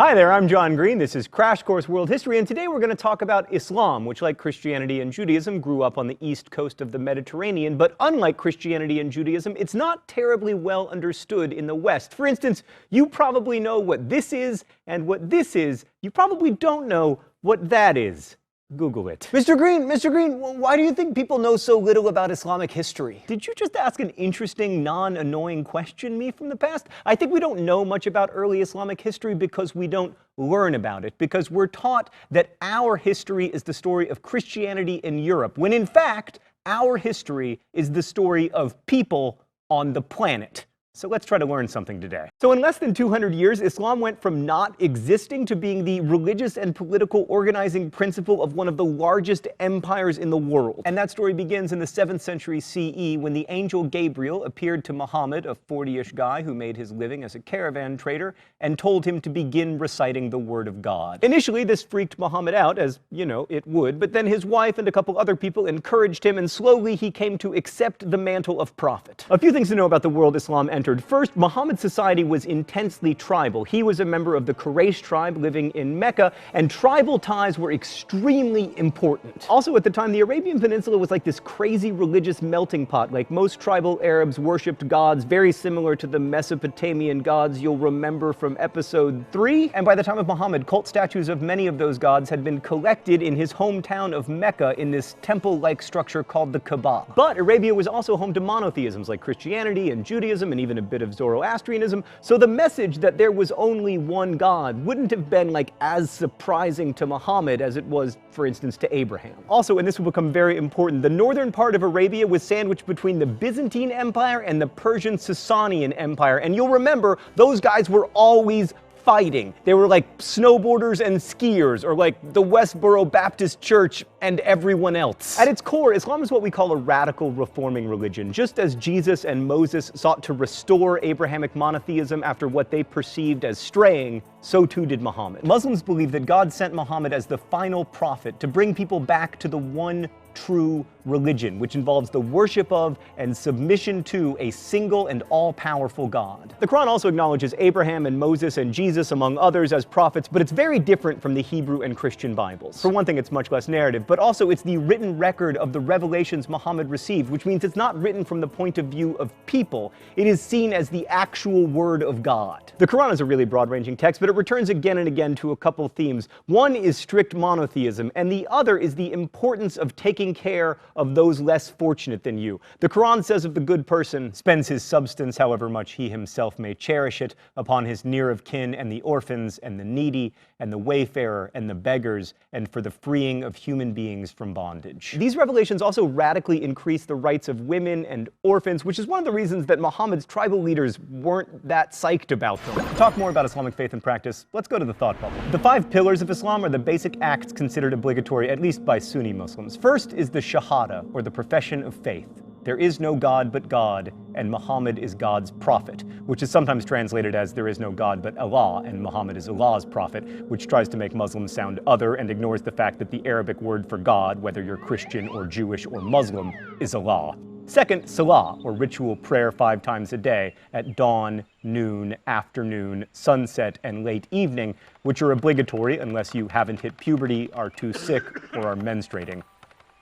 Hi there, I'm John Green. This is Crash Course World History, and today we're going to talk about Islam, which, like Christianity and Judaism, grew up on the east coast of the Mediterranean. But unlike Christianity and Judaism, it's not terribly well understood in the West. For instance, you probably know what this is, and what this is, you probably don't know what that is. Google it. Mr. Green, why do you think people know so little about Islamic history? Did you just ask an interesting, non-annoying question, me from the past? I think we don't know much about early Islamic history because we don't learn about it, because we're taught that our history is the story of Christianity in Europe, when in fact, our history is the story of people on the planet. So let's try to learn something today. So in less than 200 years, Islam went from not existing to being the religious and political organizing principle of one of the largest empires in the world. And that story begins in the 7th century CE when the angel Gabriel appeared to Muhammad, a 40-ish guy who made his living as a caravan trader, and told him to begin reciting the word of God. Initially, this freaked Muhammad out, as, you know, it would, but then his wife and a couple other people encouraged him, and slowly he came to accept the mantle of prophet. A few things to know about the world Islam entered. First, Muhammad's society was intensely tribal. He was a member of the Quraysh tribe living in Mecca, and tribal ties were extremely important. Also, at the time, the Arabian Peninsula was like this crazy religious melting pot. Like most tribal Arabs worshipped gods very similar to the Mesopotamian gods you'll remember from episode 3. And by the time of Muhammad, cult statues of many of those gods had been collected in his hometown of Mecca in this temple-like structure called the Kaaba. But Arabia was also home to monotheisms like Christianity and Judaism and even a bit of Zoroastrianism, so the message that there was only one God wouldn't have been like as surprising to Muhammad as it was, for instance, to Abraham. Also, and this will become very important, the northern part of Arabia was sandwiched between the Byzantine Empire and the Persian Sasanian Empire, and you'll remember those guys were always fighting. They were like snowboarders and skiers, or like the Westboro Baptist Church and everyone else. At its core, Islam is what we call a radical reforming religion. Just as Jesus and Moses sought to restore Abrahamic monotheism after what they perceived as straying, so too did Muhammad. Muslims believe that God sent Muhammad as the final prophet to bring people back to the one true religion, which involves the worship of and submission to a single and all-powerful God. The Quran also acknowledges Abraham and Moses and Jesus, among others, as prophets, but it's very different from the Hebrew and Christian Bibles. For one thing, it's much less narrative, but also it's the written record of the revelations Muhammad received, which means it's not written from the point of view of people. It is seen as the actual word of God. The Quran is a really broad-ranging text, but it returns again and again to a couple themes. One is strict monotheism, and the other is the importance of taking care of those less fortunate than you. The Quran says of the good person, spends his substance, however much he himself may cherish it, upon his near of kin and the orphans and the needy and the wayfarer and the beggars, and for the freeing of human beings from bondage. These revelations also radically increase the rights of women and orphans, which is one of the reasons that Muhammad's tribal leaders weren't that psyched about them. To talk more about Islamic faith and practice, let's go to the thought bubble. The 5 pillars of Islam are the basic acts considered obligatory, at least by Sunni Muslims. First is the Shahada, or the profession of faith. There is no God but God, and Muhammad is God's prophet, which is sometimes translated as there is no God but Allah, and Muhammad is Allah's prophet, which tries to make Muslims sound other and ignores the fact that the Arabic word for God, whether you're Christian or Jewish or Muslim, is Allah. Second, Salah, or ritual prayer 5 times a day, at dawn, noon, afternoon, sunset, and late evening, which are obligatory unless you haven't hit puberty, are too sick, or are menstruating.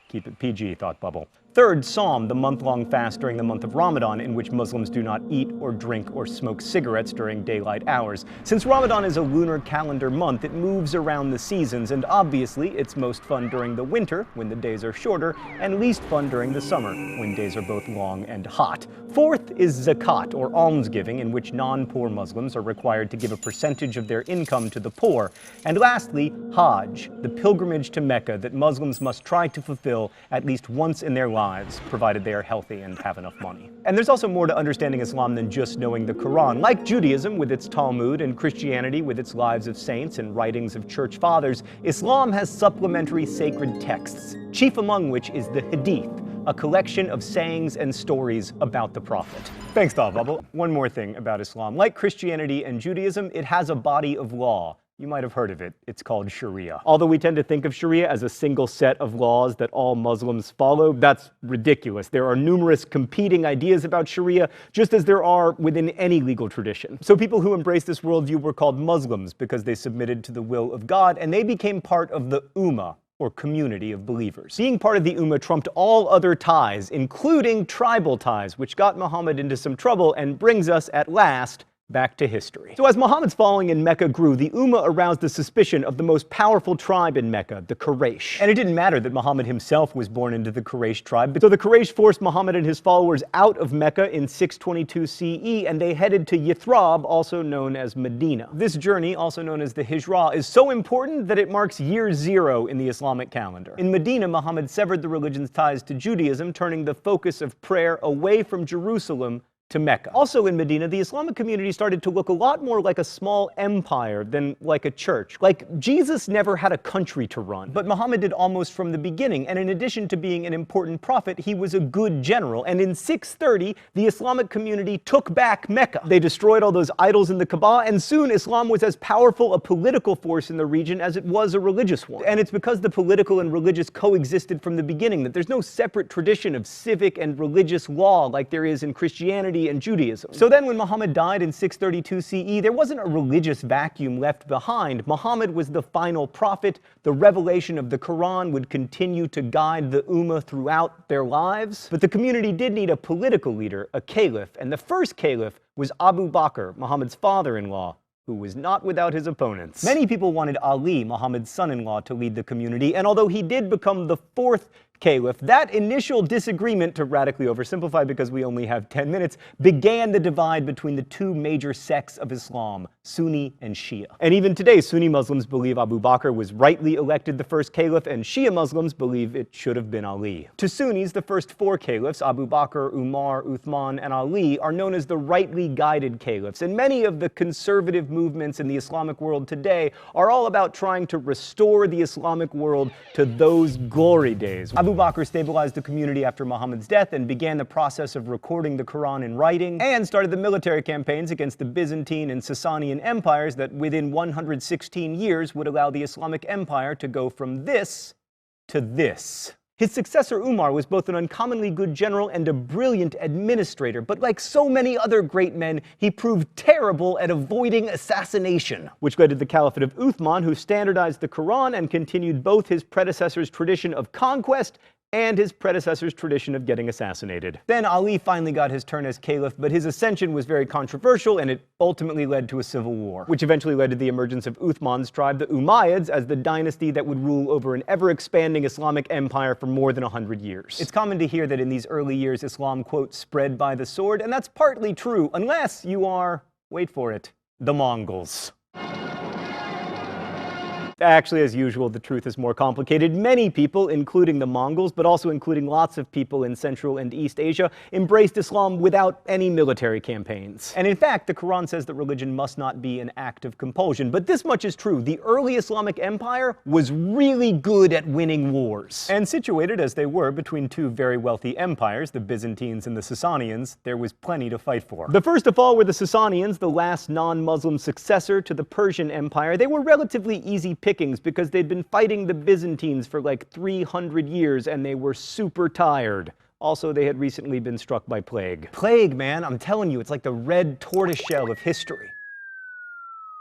Keep it PG, thought bubble. Third, Psalm, the month-long fast during the month of Ramadan, in which Muslims do not eat or drink or smoke cigarettes during daylight hours. Since Ramadan is a lunar calendar month, it moves around the seasons, and obviously it's most fun during the winter, when the days are shorter, and least fun during the summer, when days are both long and hot. Fourth is Zakat, or almsgiving, in which non-poor Muslims are required to give a percentage of their income to the poor. And lastly, Hajj, the pilgrimage to Mecca that Muslims must try to fulfill at least once in their lives, provided they are healthy and have enough money. And there's also more to understanding Islam than just knowing the Quran. Like Judaism with its Talmud and Christianity with its lives of saints and writings of church fathers, Islam has supplementary sacred texts, chief among which is the Hadith, a collection of sayings and stories about the Prophet. Thanks, Thought Bubble. One more thing about Islam. Like Christianity and Judaism, it has a body of law, You might have heard of it. It's called Sharia. Although we tend to think of Sharia as a single set of laws that all Muslims follow, that's ridiculous. There are numerous competing ideas about Sharia, just as there are within any legal tradition. So people who embraced this worldview were called Muslims because they submitted to the will of God, and they became part of the Ummah, or community of believers. Being part of the Ummah trumped all other ties, including tribal ties, which got Muhammad into some trouble and brings us, at last, back to history. So as Muhammad's following in Mecca grew, the Ummah aroused the suspicion of the most powerful tribe in Mecca, the Quraysh. And it didn't matter that Muhammad himself was born into the Quraysh tribe, so the Quraysh forced Muhammad and his followers out of Mecca in 622 CE, and they headed to Yathrib, also known as Medina. This journey, also known as the Hijra, is so important that it marks year zero in the Islamic calendar. In Medina, Muhammad severed the religion's ties to Judaism, turning the focus of prayer away from Jerusalem to Mecca. Also in Medina, the Islamic community started to look a lot more like a small empire than like a church. Like, Jesus never had a country to run, but Muhammad did almost from the beginning, and in addition to being an important prophet, he was a good general. And in 630, the Islamic community took back Mecca. They destroyed all those idols in the Kaaba, and soon Islam was as powerful a political force in the region as it was a religious one. And it's because the political and religious coexisted from the beginning that there's no separate tradition of civic and religious law like there is in Christianity and Judaism. So then when Muhammad died in 632 CE, there wasn't a religious vacuum left behind. Muhammad was the final prophet. The revelation of the Quran would continue to guide the Ummah throughout their lives. But the community did need a political leader, a caliph, and the first caliph was Abu Bakr, Muhammad's father-in-law, who was not without his opponents. Many people wanted Ali, Muhammad's son-in-law, to lead the community, and although he did become the fourth caliph, that initial disagreement, to radically oversimplify because we only have 10 minutes, began the divide between the two major sects of Islam, Sunni and Shia. And even today, Sunni Muslims believe Abu Bakr was rightly elected the first caliph, and Shia Muslims believe it should have been Ali. To Sunnis, the first four caliphs, Abu Bakr, Umar, Uthman, and Ali, are known as the rightly guided caliphs, and many of the conservative movements in the Islamic world today are all about trying to restore the Islamic world to those glory days. Abu Bakr stabilized the community after Muhammad's death and began the process of recording the Quran in writing, and started the military campaigns against the Byzantine and Sasanian empires that within 116 years would allow the Islamic Empire to go from this to this. His successor Umar was both an uncommonly good general and a brilliant administrator, but like so many other great men, he proved terrible at avoiding assassination, which led to the Caliphate of Uthman, who standardized the Quran and continued both his predecessor's tradition of conquest and his predecessor's tradition of getting assassinated. Then Ali finally got his turn as caliph, but his ascension was very controversial, and it ultimately led to a civil war, which eventually led to the emergence of Uthman's tribe, the Umayyads, as the dynasty that would rule over an ever-expanding Islamic empire for more than 100 years. It's common to hear that in these early years Islam, quote, spread by the sword, and that's partly true, unless you are, wait for it, the Mongols. Actually, as usual, the truth is more complicated. Many people, including the Mongols, but also including lots of people in Central and East Asia, embraced Islam without any military campaigns. And in fact, the Quran says that religion must not be an act of compulsion. But this much is true. The early Islamic empire was really good at winning wars. And situated as they were between two very wealthy empires, the Byzantines and the Sasanians, there was plenty to fight for. The first of all were the Sasanians, the last non-Muslim successor to the Persian Empire. They were relatively easy pickings because they'd been fighting the Byzantines for like 300 years and they were super tired. Also, they had recently been struck by plague. Plague, man, I'm telling you, it's like the red tortoiseshell of history.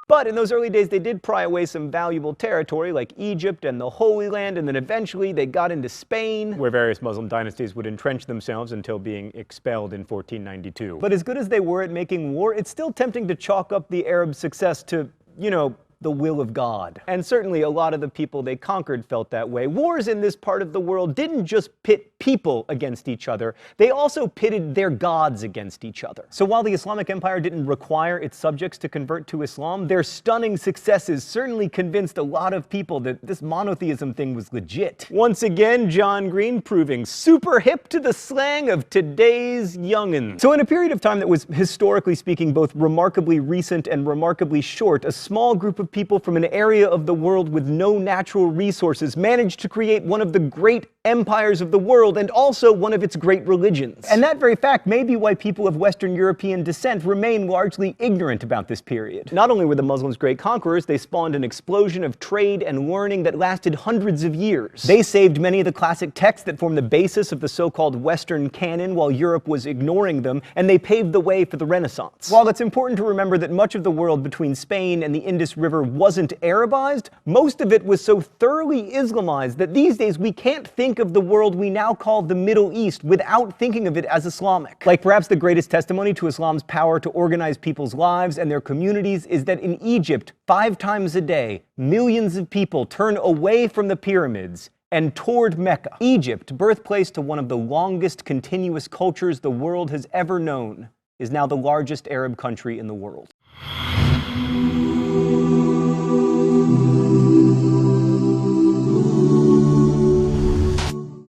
But in those early days, they did pry away some valuable territory like Egypt and the Holy Land, and then eventually they got into Spain, where various Muslim dynasties would entrench themselves until being expelled in 1492. But as good as they were at making war, it's still tempting to chalk up the Arab success to, you know, the will of God. And certainly a lot of the people they conquered felt that way. Wars in this part of the world didn't just pit people against each other, they also pitted their gods against each other. So while the Islamic Empire didn't require its subjects to convert to Islam, their stunning successes certainly convinced a lot of people that this monotheism thing was legit. Once again, John Green proving super hip to the slang of today's young'uns. So in a period of time that was, historically speaking, both remarkably recent and remarkably short, a small group of people from an area of the world with no natural resources managed to create one of the great empires of the world world and also one of its great religions. And that very fact may be why people of Western European descent remain largely ignorant about this period. Not only were the Muslims great conquerors, they spawned an explosion of trade and learning that lasted hundreds of years. They saved many of the classic texts that form the basis of the so-called Western canon while Europe was ignoring them, and they paved the way for the Renaissance. While it's important to remember that much of the world between Spain and the Indus River wasn't Arabized, most of it was so thoroughly Islamized that these days we can't think of the world we now call the Middle East without thinking of it as Islamic. Like perhaps the greatest testimony to Islam's power to organize people's lives and their communities is that in Egypt, 5 times a day, millions of people turn away from the pyramids and toward Mecca. Egypt, birthplace to one of the longest continuous cultures the world has ever known, is now the largest Arab country in the world.